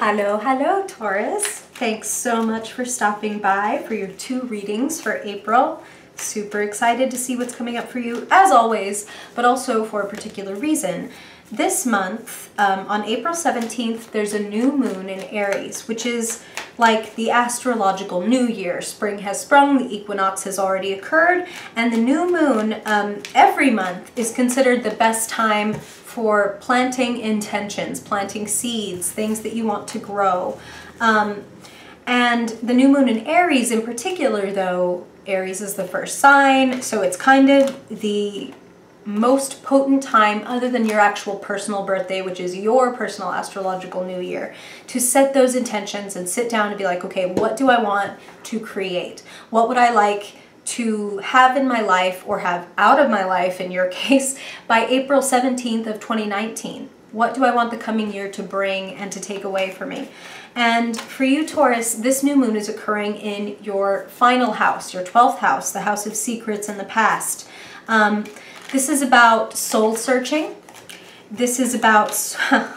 Hello, Taurus. Thanks so much for stopping by for your 2 readings for April. Super excited to see what's coming up for you, as always, but also for a particular reason. This month, on April 17th, there's a new moon in Aries, which is like the astrological new year. Spring has sprung, the equinox has already occurred, and the new moon every month is considered the best time for planting intentions, planting seeds, things that you want to grow. And the new moon in Aries in particular, though, Aries is the first sign, so it's kind of the most potent time other than your actual personal birthday, which is your personal astrological new year, to set those intentions and sit down and be like, okay, what do I want to create? What would I like to have in my life, or have out of my life in your case, by April 17th of 2019? What do I want the coming year to bring and to take away for me? And for you, Taurus, this new moon is occurring in your final house, your 12th house, the house of secrets and the past. This is about soul searching. This is about, I'm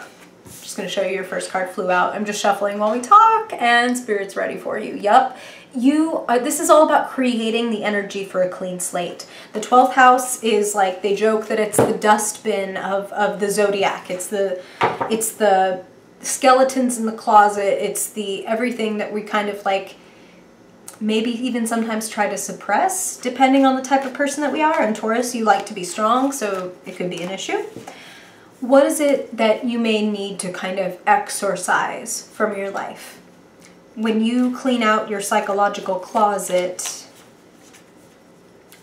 just going to show you, your first card flew out. I'm just shuffling while we talk, and Spirit's ready for you. Yup. This is all about creating the energy for a clean slate. The 12th house is like, they joke that it's the dustbin of the zodiac. It's the skeletons in the closet. It's the everything that we kind of like maybe even sometimes try to suppress, depending on the type of person that we are. And Taurus, you like to be strong, so it could be an issue. What is it that you may need to kind of exorcise from your life? When you clean out your psychological closet,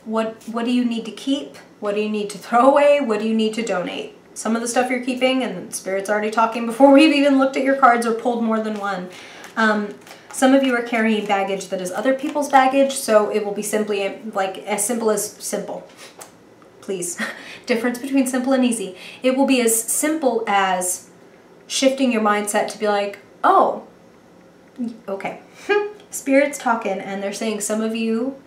what do you need to keep? What do you need to throw away? What do you need to donate? Some of the stuff you're keeping, and Spirit's already talking before we've even looked at your cards or pulled more than one. Some of you are carrying baggage that is other people's baggage, so it will be simply like as simple as simple. Please. Difference between simple and easy. It will be as simple as shifting your mindset to be like, oh, okay. Spirit's talking, and they're saying some of you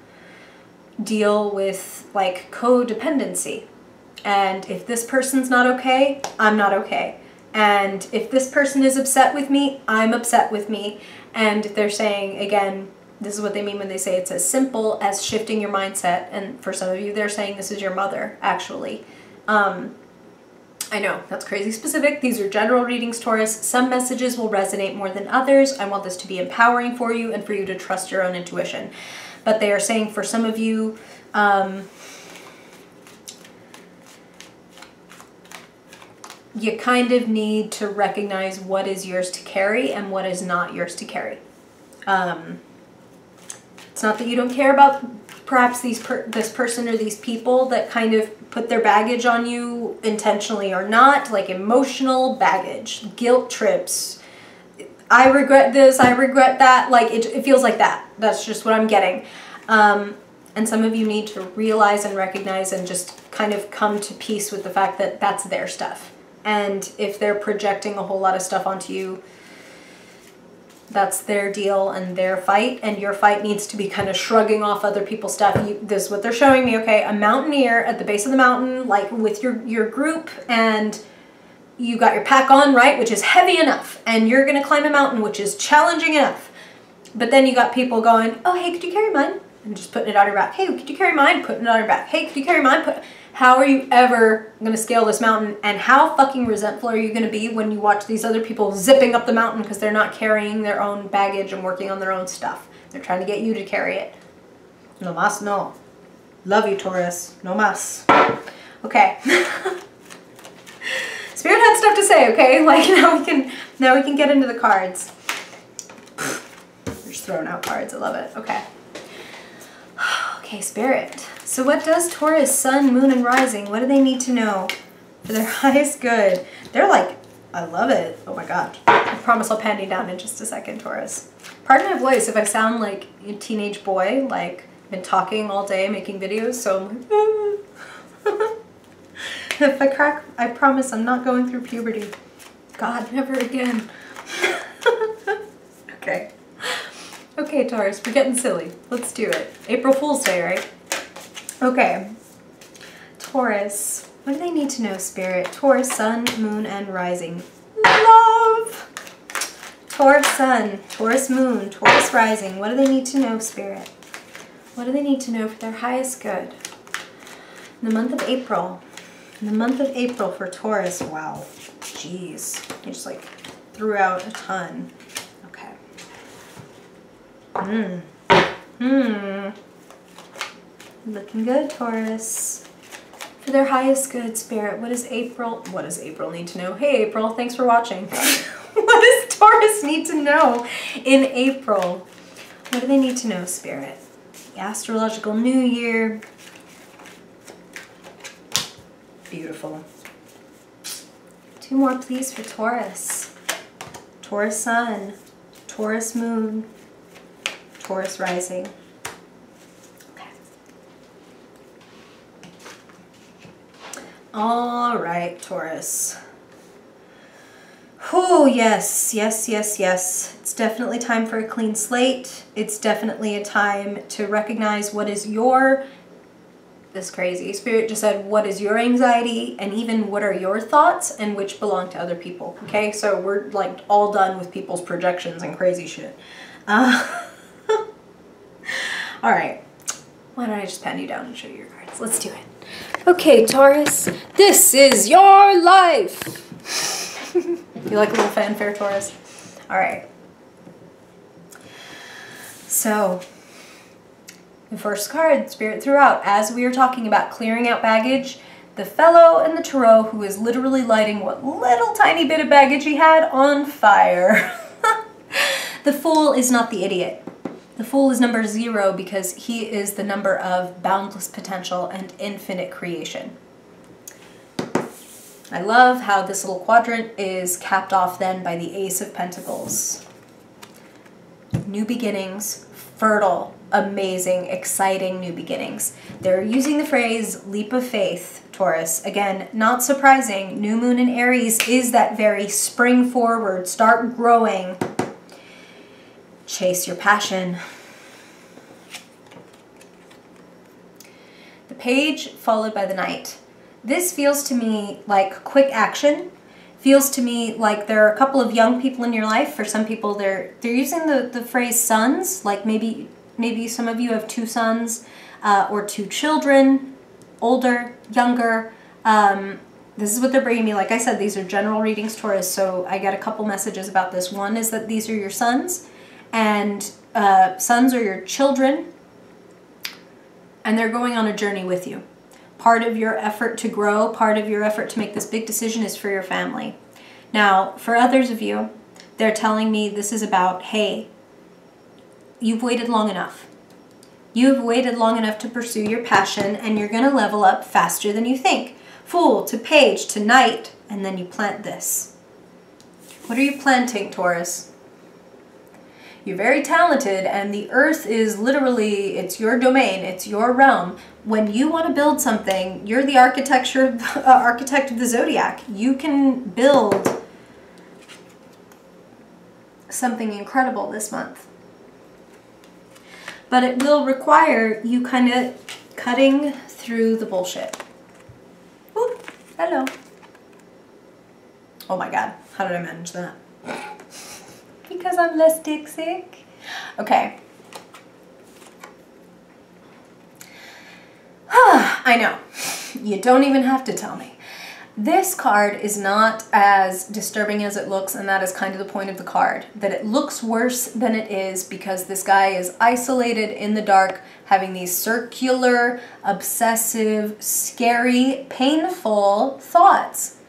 deal with like codependency. And if this person's not okay, I'm not okay. And if this person is upset with me, I'm upset with me. And they're saying, again, this is what they mean when they say it's as simple as shifting your mindset. And for some of you, they're saying this is your mother, actually. I know, that's crazy specific. These are general readings, Taurus. Some messages will resonate more than others. I want this to be empowering for you and for you to trust your own intuition. But they are saying for some of you, you kind of need to recognize what is yours to carry and what is not yours to carry. It's not that you don't care about perhaps this person or these people that kind of put their baggage on you intentionally or not, like emotional baggage, guilt trips. I regret this, I regret that. Like it feels like that. That's just what I'm getting. And some of you need to realize and recognize and just kind of come to peace with the fact that that's their stuff. And if they're projecting a whole lot of stuff onto you, that's their deal and their fight, and your fight needs to be kind of shrugging off other people's stuff. This is what they're showing me, okay? A mountaineer at the base of the mountain, like with your group, and you got your pack on, right? Which is heavy enough, and you're gonna climb a mountain, which is challenging enough. But then you got people going, oh, hey, could you carry mine? And just putting it on your back. Hey, could you carry mine? Putting it on your back. Hey, could you carry mine? How are you ever going to scale this mountain? And how fucking resentful are you going to be when you watch these other people zipping up the mountain because they're not carrying their own baggage and working on their own stuff? They're trying to get you to carry it. No mas, no. Love you, Taurus. No mas. Okay. Spirit had stuff to say, okay? Like now we can get into the cards. We're just throwing out cards. I love it. Okay. Okay, Spirit. So what does Taurus, Sun, Moon, and Rising, what do they need to know for their highest good? They're like, I love it. Oh my God. I promise I'll pan you down in just a second, Taurus. Pardon my voice if I sound like a teenage boy, like I've been talking all day, making videos, so I'm like, if I crack, I promise I'm not going through puberty. God, never again. Okay. Okay, Taurus, we're getting silly. Let's do it. April Fool's Day, right? Okay. Taurus, what do they need to know, Spirit? Taurus, Sun, Moon, and Rising. Love! Taurus sun, Taurus moon, Taurus rising. What do they need to know, Spirit? What do they need to know for their highest good? In the month of April. In the month of April for Taurus. Wow. Jeez. You just like threw out a ton. Okay. Looking good, Taurus. For their highest good, Spirit, what does April need to know? Hey, April, thanks for watching. What does Taurus need to know in April? What do they need to know, Spirit? The astrological new year. Beautiful. 2 more, please, for Taurus. Taurus sun, Taurus moon, Taurus rising. Okay. All right, Taurus. Oh, yes, yes, yes, yes. It's definitely time for a clean slate. It's definitely a time to recognize what is your, this crazy Spirit just said, what is your anxiety and even what are your thoughts and which belong to other people. Okay, so we're like all done with people's projections and crazy shit. All right, why don't I just pen you down and show you your cards? Let's do it. Okay, Taurus, this is your life. You like a little fanfare, Taurus? All right. So, the first card Spirit threw out, as we are talking about clearing out baggage, the fellow in the tarot who is literally lighting what little tiny bit of baggage he had on fire. The Fool is not the idiot. The Fool is number 0 because he is the number of boundless potential and infinite creation. I love how this little quadrant is capped off then by the Ace of Pentacles. New beginnings, fertile, amazing, exciting new beginnings. They're using the phrase leap of faith, Taurus. Again, not surprising. New moon in Aries is that very spring forward, start growing, chase your passion. The Page followed by the Knight. This feels to me like quick action. Feels to me like there are a couple of young people in your life. For some people, they're using the phrase sons. Like maybe some of you have 2 sons or 2 children, older, younger. This is what they're bringing me. Like I said, these are general readings, Taurus. So I got a couple messages about this. One is that these are your sons, and sons are your children, and they're going on a journey with you. Part of your effort to grow, part of your effort to make this big decision is for your family. Now, for others of you, they're telling me this is about, hey, you've waited long enough. You've waited long enough to pursue your passion, and you're going to level up faster than you think. Fool to Page to Knight, and then you plant this. What are you planting, Taurus? You're very talented, and the earth is literally, it's your domain, it's your realm. When you want to build something, you're the architect of the zodiac. You can build something incredible this month. But it will require you kind of cutting through the bullshit. Oop, hello. Oh my God, how did I manage that? Because I'm less dick sick. Okay. I know. You don't even have to tell me. This card is not as disturbing as it looks, and that is kind of the point of the card. That it looks worse than it is because this guy is isolated in the dark, having these circular, obsessive, scary, painful thoughts.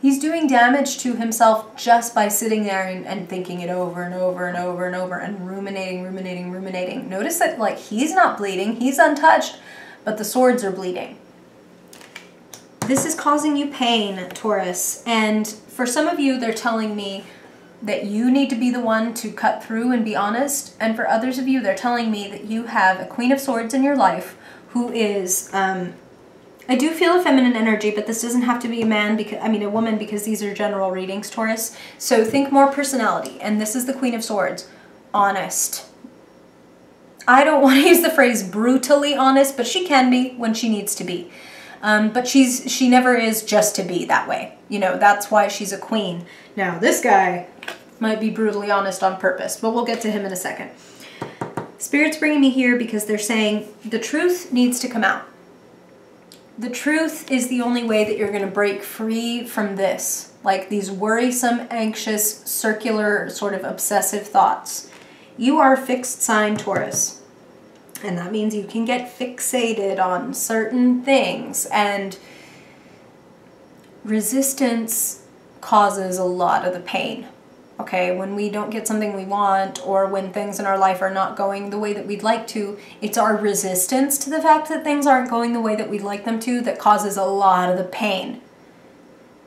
He's doing damage to himself just by sitting there and thinking it over and over and over and over and ruminating. Notice that, like, he's not bleeding, he's untouched, but the swords are bleeding. This is causing you pain, Taurus, and for some of you, they're telling me that you need to be the one to cut through and be honest, and for others of you, they're telling me that you have a Queen of Swords in your life who is, I do feel a feminine energy, but this doesn't have to be a man, because a woman, because these are general readings, Taurus. So think more personality, and this is the Queen of Swords. Honest. I don't want to use the phrase brutally honest, but she can be when she needs to be. But she never is just to be that way. You know, that's why she's a queen. Now, this guy, Might be brutally honest on purpose, but we'll get to him in a second. Spirit's bringing me here because they're saying the truth needs to come out. The truth is the only way that you're going to break free from this, like these worrisome, anxious, circular, sort of obsessive thoughts. You are a fixed sign Taurus, and that means you can get fixated on certain things, and resistance causes a lot of the pain. Okay, when we don't get something we want, or when things in our life are not going the way that we'd like to, it's our resistance to the fact that things aren't going the way that we'd like them to that causes a lot of the pain.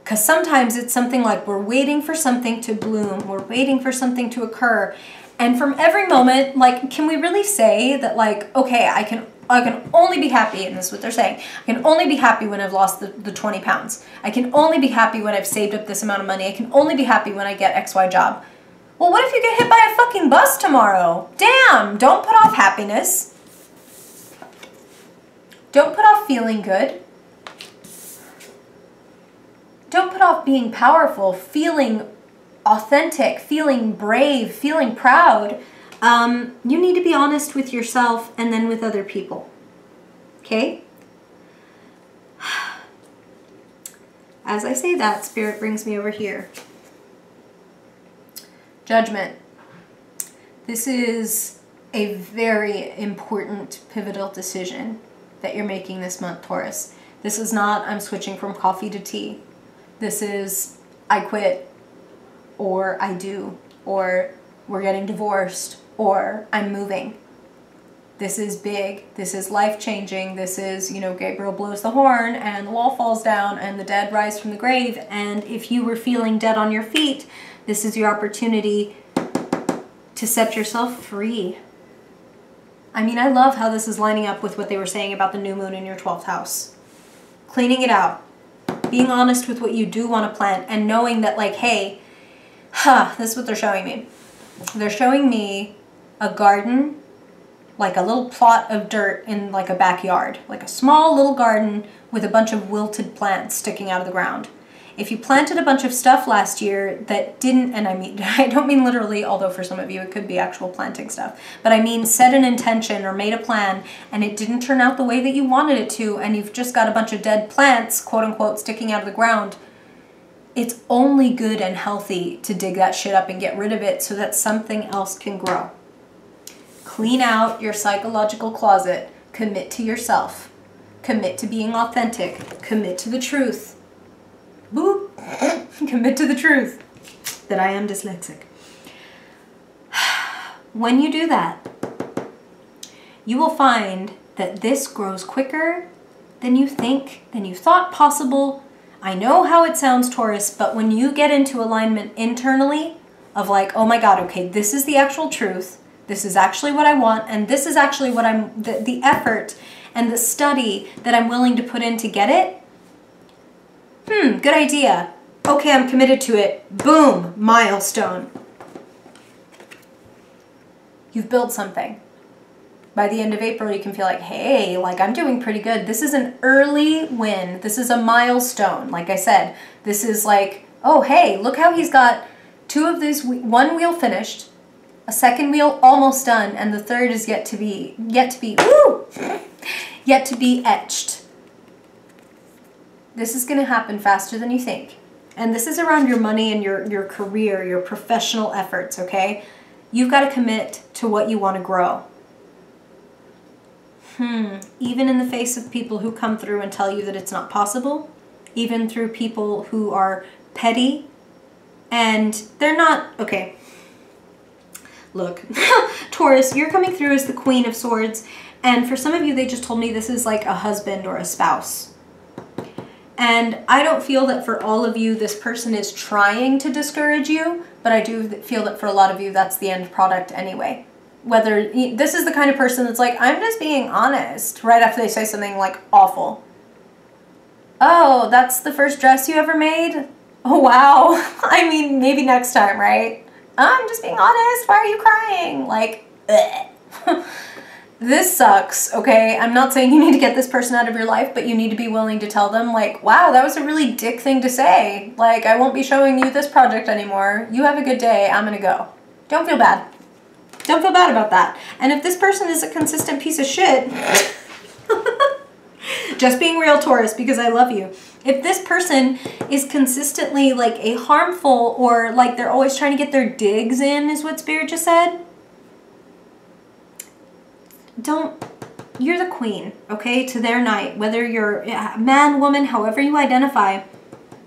Because sometimes it's something like we're waiting for something to bloom, we're waiting for something to occur, and from every moment, like, can we really say that, like, okay, I can only be happy, and this is what they're saying, I can only be happy when I've lost the 20 pounds. I can only be happy when I've saved up this amount of money. I can only be happy when I get XY job. Well, what if you get hit by a fucking bus tomorrow? Damn, don't put off happiness. Don't put off feeling good. Don't put off being powerful, feeling authentic, feeling brave, feeling proud. You need to be honest with yourself and then with other people. Okay? As I say that, Spirit brings me over here. Judgment. This is a very important, pivotal decision that you're making this month, Taurus. This is not, I'm switching from coffee to tea. This is, I quit, or I do, or we're getting divorced, or I'm moving. This is big. This is life-changing. This is, you know, Gabriel blows the horn and the wall falls down and the dead rise from the grave. And if you were feeling dead on your feet, this is your opportunity to set yourself free. I mean, I love how this is lining up with what they were saying about the new moon in your 12th house. Cleaning it out. Being honest with what you do want to plant and knowing that, like, hey, this is what they're showing me. They're showing me a garden, like a little plot of dirt in like a backyard, like a small little garden with a bunch of wilted plants sticking out of the ground. If you planted a bunch of stuff last year that didn't, and I mean, I don't mean literally, although for some of you it could be actual planting stuff, but I mean set an intention or made a plan and it didn't turn out the way that you wanted it to, and you've just got a bunch of dead plants, quote unquote, sticking out of the ground, it's only good and healthy to dig that shit up and get rid of it so that something else can grow. Clean out your psychological closet. Commit to yourself. Commit to being authentic. Commit to the truth. Boop. Commit to the truth that I am dyslexic. When you do that, you will find that this grows quicker than you think, than you thought possible. I know how it sounds, Taurus, but when you get into alignment internally of like, oh my God, okay, this is the actual truth, this is actually what I want, and this is actually what I'm, the effort and the study that I'm willing to put in to get it, good idea. Okay, I'm committed to it. Boom, milestone. You've built something. By the end of April, you can feel like, hey, like I'm doing pretty good. This is an early win. This is a milestone. Like I said, this is like, oh, hey, look how he's got two of these, one wheel finished, a second wheel almost done, and the third is yet to be etched. This is going to happen faster than you think. And this is around your money and your career, your professional efforts, okay? You've got to commit to what you want to grow. Even in the face of people who come through and tell you that it's not possible, even through people who are petty, and they're not, okay, look, Taurus, you're coming through as the Queen of Swords, and for some of you, they just told me this is like a husband or a spouse. And I don't feel that for all of you, this person is trying to discourage you, but I do feel that for a lot of you, that's the end product anyway. Whether this is the kind of person that's like, I'm just being honest, right after they say something like awful. Oh, that's the first dress you ever made? Oh, wow. I mean, maybe next time, right? I'm just being honest. Why are you crying? Like, this sucks, okay? I'm not saying you need to get this person out of your life, but you need to be willing to tell them, like, wow, that was a really dick thing to say. Like, I won't be showing you this project anymore. You have a good day. I'm gonna go. Don't feel bad. Don't feel bad about that. And if this person is a consistent piece of shit, just being real, Taurus, because I love you. If this person is consistently like a harmful, or like they're always trying to get their digs in, is what Spirit just said, you're the queen, okay, to their night. Whether you're man, woman, however you identify,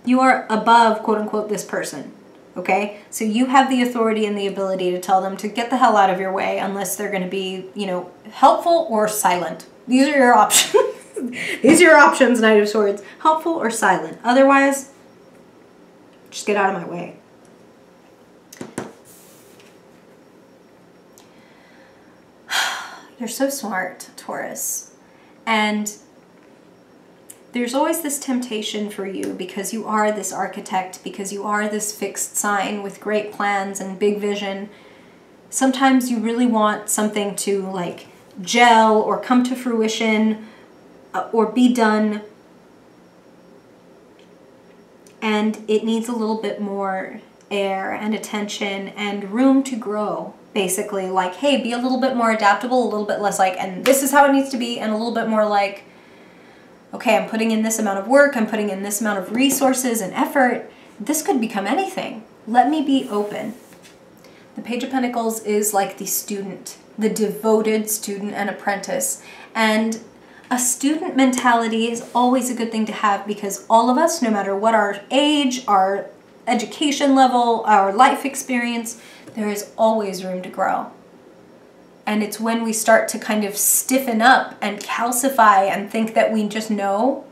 you are above, quote unquote, this person, okay? So you have the authority and the ability to tell them to get the hell out of your way, unless they're going to be, you know, helpful or silent. These are your options. These are your options, Knight of Swords. Helpful or silent. Otherwise, just get out of my way. You're so smart, Taurus. And there's always this temptation for you, because you are this architect, because you are this fixed sign with great plans and big vision. Sometimes you really want something to like gel or come to fruition or be done, and it needs a little bit more air and attention and room to grow. Basically, like, hey, be a little bit more adaptable, a little bit less like, and this is how it needs to be, and a little bit more like, okay, I'm putting in this amount of work, I'm putting in this amount of resources and effort. This could become anything. Let me be open. The Page of Pentacles is like the student, the devoted student and apprentice. And a student mentality is always a good thing to have, because all of us, no matter what our age, our education level, our life experience, there is always room to grow. And it's when we start to kind of stiffen up and calcify and think that we just know,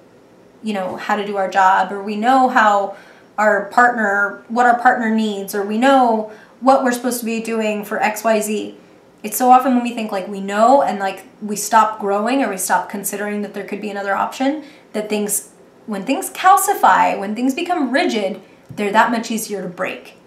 you know, how to do our job, or we know how our partner, what our partner needs, or we know what we're supposed to be doing for XYZ. It's so often when we think like we know, and like we stop growing, or we stop considering that there could be another option, that things, when things calcify, when things become rigid, they're that much easier to break.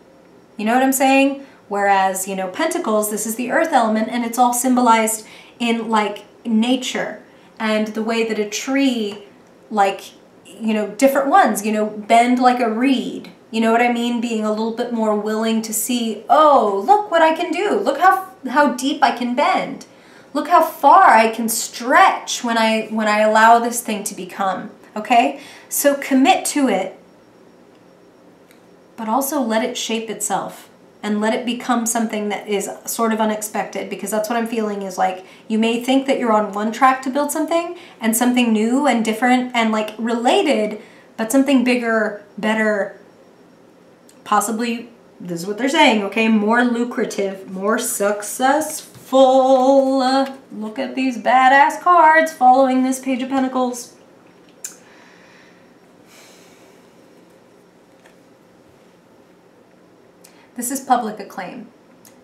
You know what I'm saying? Whereas, you know, Pentacles, this is the earth element, and it's all symbolized in like nature and the way that a tree, like, you know, different ones, you know, bend like a reed. You know what I mean? Being a little bit more willing to see, oh, look what I can do. Look how deep I can bend. Look how far I can stretch when I allow this thing to become, okay? So commit to it, but also let it shape itself. And let it become something that is sort of unexpected, because that's what I'm feeling is like, you may think that you're on one track to build something, and something new and different and like related, but something bigger, better, possibly, this is what they're saying, okay, more lucrative, more successful. Look at these badass cards following this Page of Pentacles. This is public acclaim.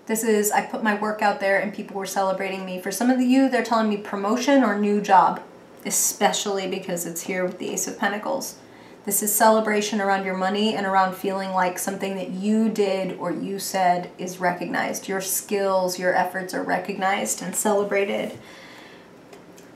This is, I put my work out there and people were celebrating me. For some of you, they're telling me promotion or new job, especially because it's here with the Ace of Pentacles. This is celebration around your money and around feeling like something that you did or you said is recognized. Your skills, your efforts are recognized and celebrated.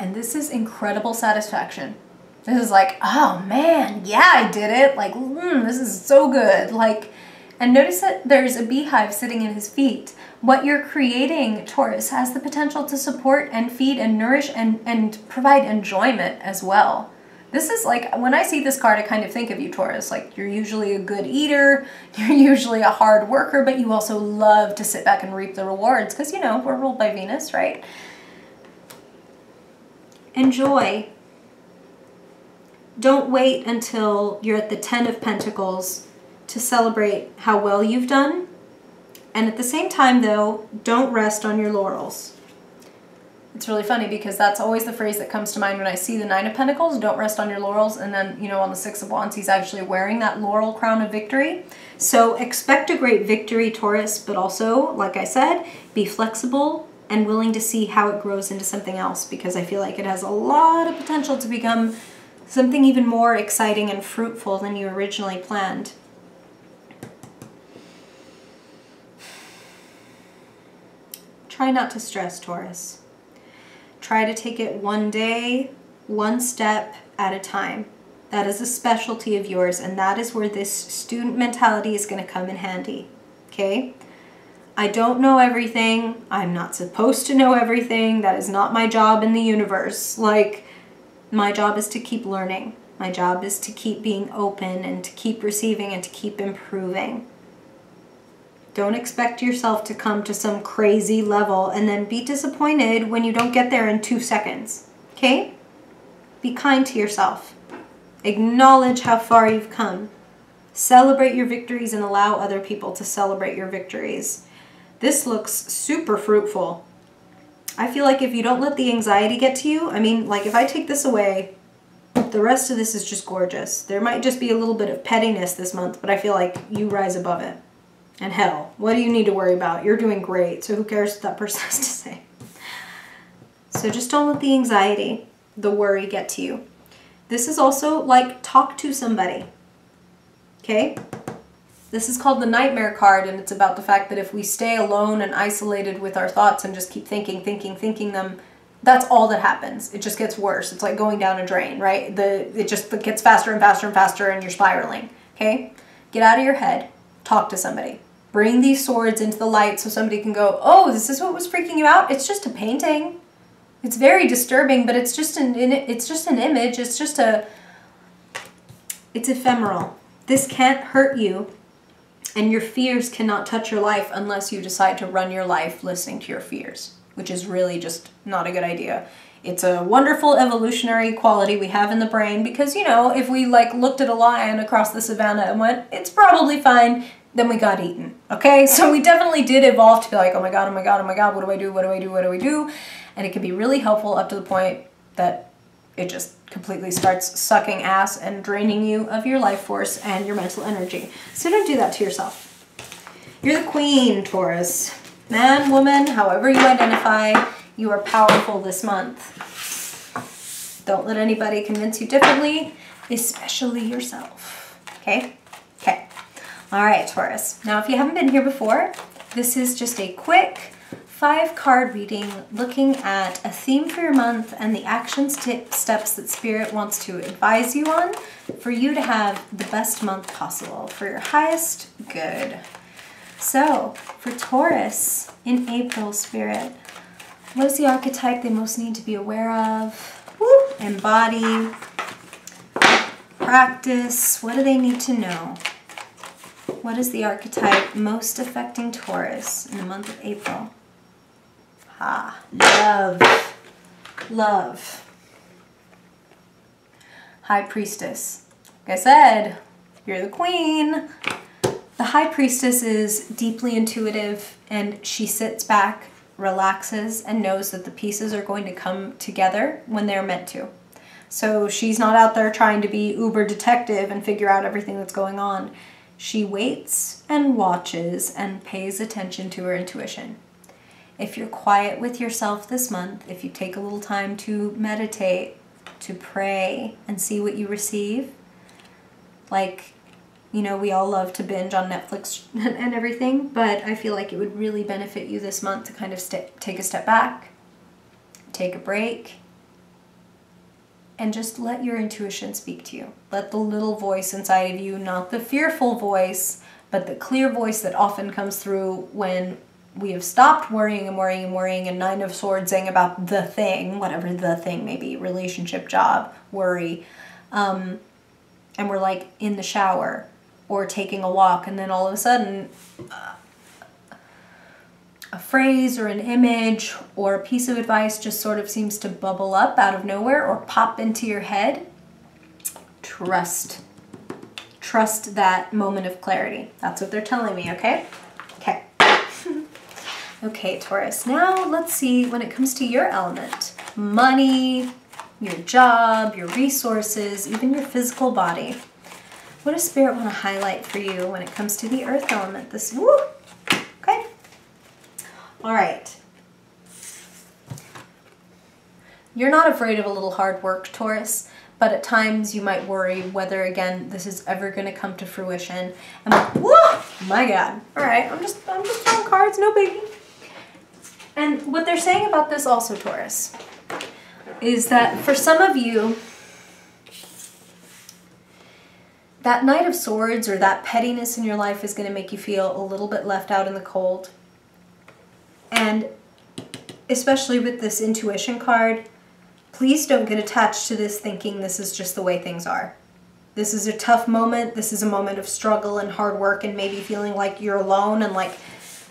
And this is incredible satisfaction. This is like, oh man, yeah, I did it. Like, this is so good. Like, and notice that there's a beehive sitting at his feet. What you're creating, Taurus, has the potential to support and feed and nourish and provide enjoyment as well. This is like, when I see this card, I kind of think of you, Taurus. Like, you're usually a good eater, you're usually a hard worker, but you also love to sit back and reap the rewards, because, you know, we're ruled by Venus, right? Enjoy. Don't wait until you're at the 10 of Pentacles to celebrate how well you've done. And at the same time, though, don't rest on your laurels. It's really funny because that's always the phrase that comes to mind when I see the 9 of Pentacles, don't rest on your laurels. And then, you know, on the 6 of Wands, he's actually wearing that laurel crown of victory. So expect a great victory, Taurus, but also, like I said, be flexible and willing to see how it grows into something else, because I feel like it has a lot of potential to become something even more exciting and fruitful than you originally planned. Try not to stress, Taurus. Try to take it one day, one step at a time. That is a specialty of yours, and that is where this student mentality is going to come in handy. Okay? I don't know everything. I'm not supposed to know everything. That is not my job in the universe. Like, my job is to keep learning. My job is to keep being open and to keep receiving and to keep improving. Don't expect yourself to come to some crazy level and then be disappointed when you don't get there in 2 seconds. Okay? Be kind to yourself. Acknowledge how far you've come. Celebrate your victories and allow other people to celebrate your victories. This looks super fruitful. I feel like if you don't let the anxiety get to you, I mean, like if I take this away, the rest of this is just gorgeous. There might just be a little bit of pettiness this month, but I feel like you rise above it. And hell, what do you need to worry about? You're doing great, so who cares what that person has to say? So just don't let the anxiety, the worry get to you. This is also like talk to somebody. Okay? This is called the nightmare card, and it's about the fact that if we stay alone and isolated with our thoughts and just keep thinking them, that's all that happens. It just gets worse. It's like going down a drain, right? It just gets faster and faster and faster, and you're spiraling. Okay? Get out of your head. Talk to somebody. Bring these swords into the light so somebody can go, oh, this is what was freaking you out? It's just a painting. It's very disturbing, but it's just an image. It's ephemeral. This can't hurt you. And your fears cannot touch your life unless you decide to run your life listening to your fears, which is really just not a good idea. It's a wonderful evolutionary quality we have in the brain because, you know, if we like looked at a lion across the savannah and went, it's probably fine, then we got eaten. Okay? So we definitely did evolve to be like, oh my God, oh my God, oh my God, what do I do? What do I do? What do I do? And it can be really helpful up to the point that it just completely starts sucking ass and draining you of your life force and your mental energy. So don't do that to yourself. You're the queen, Taurus. Man, woman, however you identify, you are powerful this month. Don't let anybody convince you differently, especially yourself. Okay? Okay. All right, Taurus. Now, if you haven't been here before, this is just a quick 5-card reading looking at a theme for your month and the action steps that Spirit wants to advise you on for you to have the best month possible for your highest good. So, for Taurus in April, Spirit, what is the archetype they most need to be aware of? Woo! Embody, practice, what do they need to know? What is the archetype most affecting Taurus in the month of April? Love. Love. High Priestess. Like I said, you're the queen. The High Priestess is deeply intuitive, and she sits back, relaxes, and knows that the pieces are going to come together when they're meant to. So she's not out there trying to be uber detective and figure out everything that's going on. She waits and watches and pays attention to her intuition. If you're quiet with yourself this month, if you take a little time to meditate, to pray, and see what you receive, like, you know, we all love to binge on Netflix and everything, but I feel like it would really benefit you this month to kind of take a step back, take a break, and just let your intuition speak to you. Let the little voice inside of you, not the fearful voice, but the clear voice that often comes through when we have stopped worrying and worrying and worrying and 9 of Swordsing about the thing, whatever the thing may be, relationship, job, worry, and we're like in the shower or taking a walk, and then all of a sudden a phrase or an image or a piece of advice just sort of seems to bubble up out of nowhere or pop into your head. Trust that moment of clarity. That's what they're telling me, okay? Okay. Okay, Taurus. Now let's see when it comes to your element. Money, your job, your resources, even your physical body. What does Spirit want to highlight for you when it comes to the earth element? This, woo! Okay. All right. You're not afraid of a little hard work, Taurus, but at times you might worry whether, again, this is ever going to come to fruition. I'm like, whoa, my God. All right, I'm just throwing cards, no biggie. And what they're saying about this also, Taurus, is that for some of you, that Knight of Swords or that pettiness in your life is going to make you feel a little bit left out in the cold. And especially with this intuition card, please don't get attached to this thinking this is just the way things are. This is a tough moment. This is a moment of struggle and hard work and maybe feeling like you're alone and like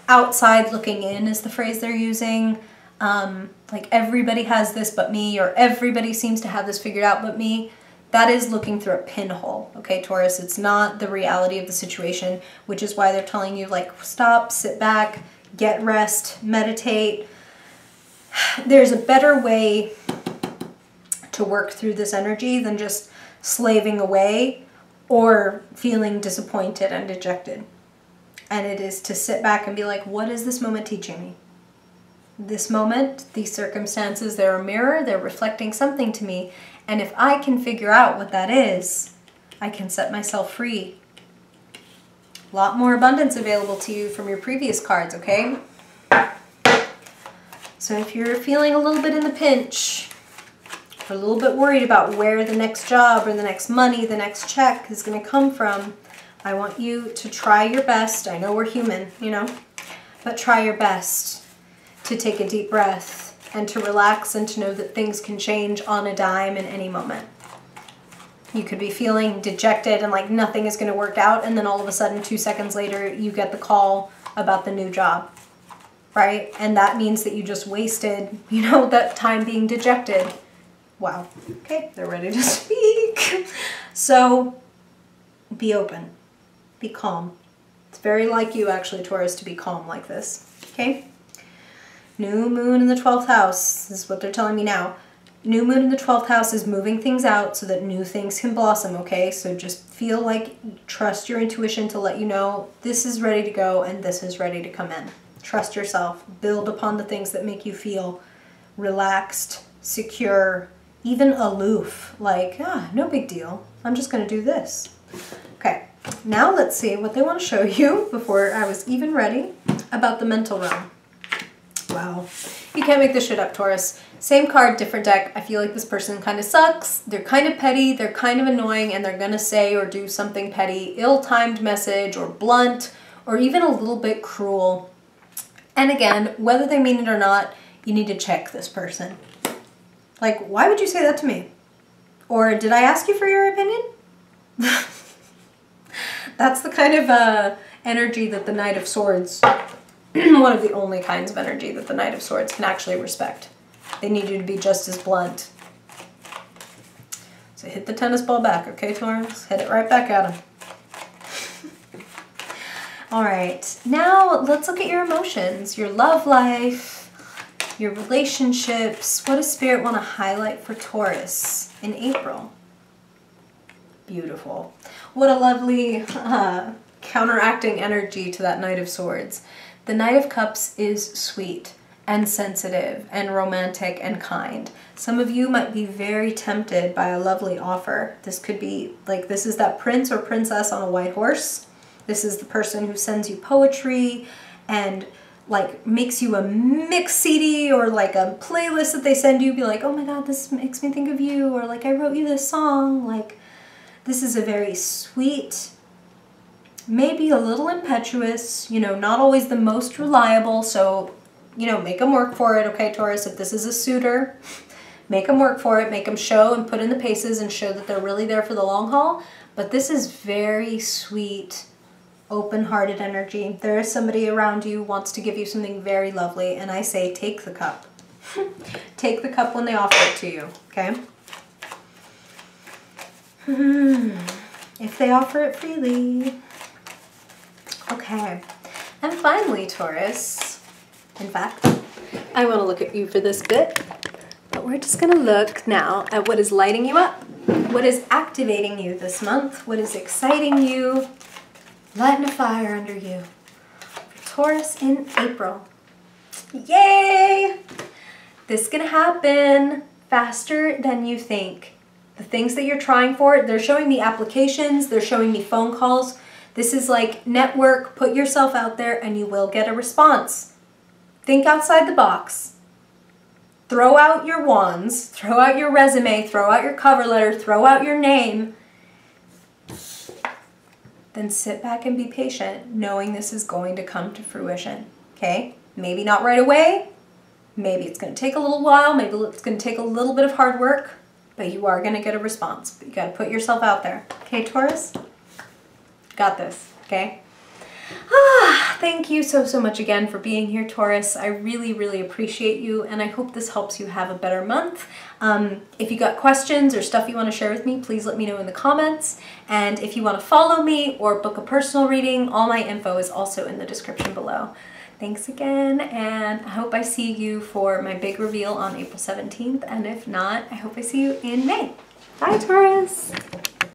outside looking in is the phrase they're using. Like everybody has this but me, or everybody seems to have this figured out but me. That is looking through a pinhole, okay, Taurus? It's not the reality of the situation, which is why they're telling you, like, stop, sit back, get rest, meditate. There's a better way to work through this energy than just slaving away or feeling disappointed and dejected. And it is to sit back and be like, what is this moment teaching me? This moment, these circumstances, they're a mirror, they're reflecting something to me. And if I can figure out what that is, I can set myself free. A lot more abundance available to you from your previous cards, okay? So if you're feeling a little bit in the pinch, or a little bit worried about where the next job or the next money, the next check is going to come from, I want you to try your best. I know we're human, you know, but try your best to take a deep breath and to relax and to know that things can change on a dime in any moment. You could be feeling dejected and like nothing is going to work out, and then all of a sudden 2 seconds later you get the call about the new job, right? And that means that you just wasted, you know, that time being dejected. Wow. Okay, they're ready to speak. So be open. Be calm. It's very like you actually, Taurus, to be calm like this. Okay? New moon in the 12th house. This is what they're telling me now. New moon in the 12th house is moving things out so that new things can blossom, okay? So just feel like, trust your intuition to let you know this is ready to go and this is ready to come in. Trust yourself. Build upon the things that make you feel relaxed, secure, even aloof. Like, no big deal. I'm just going to do this. Okay, now let's see what they want to show you before I was even ready about the mental realm. Wow. You can't make this shit up, Taurus. Same card, different deck. I feel like this person kind of sucks. They're kind of petty. They're kind of annoying, and they're going to say or do something petty, ill-timed message, or blunt, or even a little bit cruel. And again, whether they mean it or not, you need to check this person. Like, why would you say that to me? Or did I ask you for your opinion? That's the kind of energy that the Knight of Swords, one of the only kinds of energy that the Knight of Swords can actually respect. They need you to be just as blunt. So hit the tennis ball back, okay, Taurus? Hit it right back at him. All right, now let's look at your emotions, your love life, your relationships. What does Spirit want to highlight for Taurus in April? Beautiful. What a lovely counteracting energy to that Knight of Swords. The Knight of Cups is sweet and sensitive and romantic and kind. Some of you might be very tempted by a lovely offer. This could be like, this is that prince or princess on a white horse. This is the person who sends you poetry and like makes you a mix CD or like a playlist that they send you. Be like, oh my God, this makes me think of you. Or like, I wrote you this song. Like, this is a very sweet, maybe a little impetuous, you know, not always the most reliable. So, you know, make them work for it, okay, Taurus? If this is a suitor, make them work for it. Make them show and put in the paces and show that they're really there for the long haul. But this is very sweet, open-hearted energy. There is somebody around you who wants to give you something very lovely, and I say take the cup. Take the cup when they offer it to you, okay? If they offer it freely. Okay. And finally, Taurus, in fact, I want to look at you for this bit, but we're just going to look now at what is lighting you up, what is activating you this month, what is exciting you, lighting a fire under you. For Taurus in April. Yay! This is going to happen faster than you think. The things that you're trying for, they're showing me applications, they're showing me phone calls. This is like network, put yourself out there and you will get a response. Think outside the box. throw out your wands, throw out your resume, throw out your cover letter, throw out your name, then sit back and be patient, knowing this is going to come to fruition, okay? Maybe not right away, maybe it's gonna take a little while, maybe it's gonna take a little bit of hard work, but you are gonna get a response. But you gotta put yourself out there, okay, Taurus? Got this, okay? Thank you so much again for being here, Taurus. I really appreciate you, and I hope this helps you have a better month. If you got questions or stuff you want to share with me, please let me know in the comments. And if you want to follow me or book a personal reading, all my info is also in the description below. Thanks again, and I hope I see you for my big reveal on April 17th, and if not, I hope I see you in May. Bye, Taurus!